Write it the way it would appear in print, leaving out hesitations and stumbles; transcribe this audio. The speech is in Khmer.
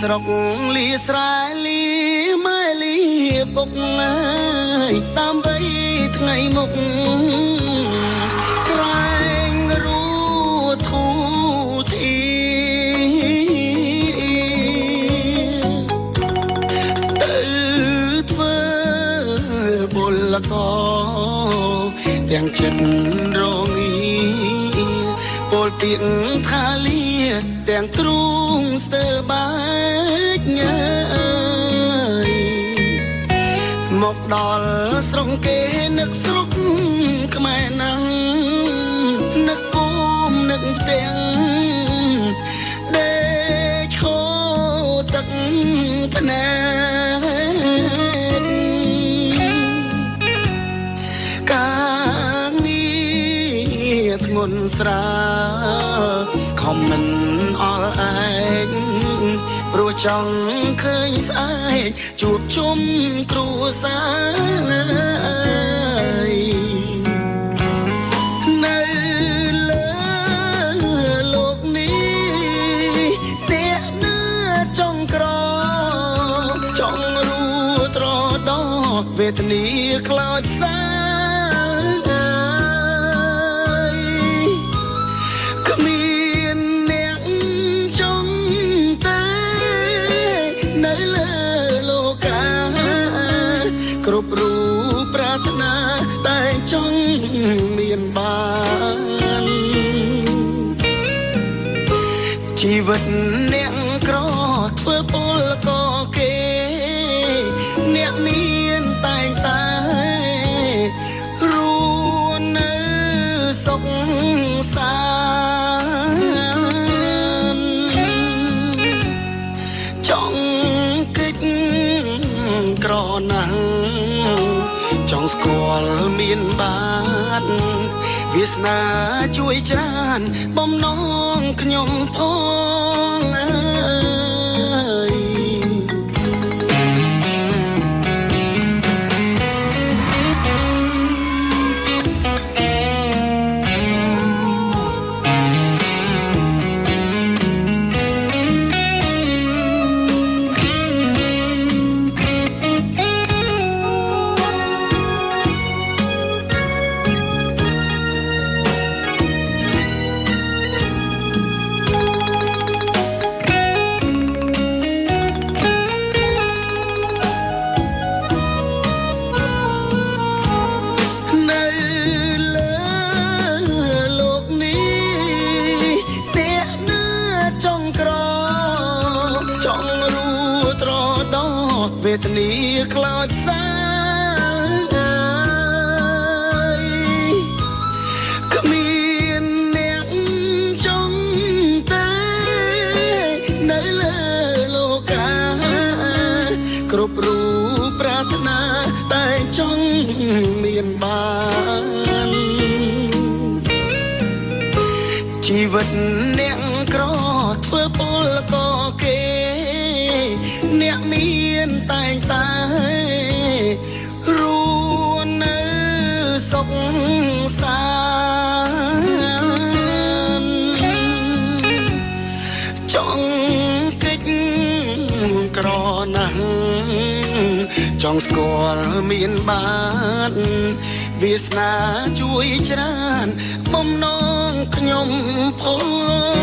ស្រុកលីស្រែលីម៉ែលីពុកអើយតាមបីថ្ងៃមុខក្រែងរូធូធីទៅធ្វើបុលកទាំងចិត្តរងាពលពីងថាលាទាំងទ្រូងស្ទើបាច់ញើយមកដល់ស្រុកគេនឹកស្រុកខ្មែរណាំងនឹកគូមនឹកទាំងដេកខោទឹកភ្នែកកាងារធ្ងន់ស្រាលខំមិនអល់ឯងព្រោះចង់ឃើញស្អែកជួបជុំគ្រួសារនៅលើលោកនេះអ្នកណាចង់ក្រចង់រួត្រដោវេទនាខ្លោចផ្សាគ្រប់រូបប្រាថ្នាតែចង់មានបានជីវិតអ្នកក្រធ្វើពលក៏គេអ្នកមានតែងតែរួនៅសុខសាន្តចង់គិតក្រណាស់ចង់ស្គាល់មានបានវាសនាជួយច្រើនបំណងខ្ញុំផងអើយវេទនាខ្លោចផ្សាគ្មានអ្នកចង់តែនៅលើលោកាគ្រប់រូបប្រាថ្នាតែចង់មានបានជីវិតអ្នកក្រធ្វើពលក៏គេអ្នកមានតែងតែរួនៅសុខសាន្តចង់កិច្ចក្រណាស់ចង់ស្គាល់មានបានវាសនាជួយច្រើនបំណងខ្ញុំផង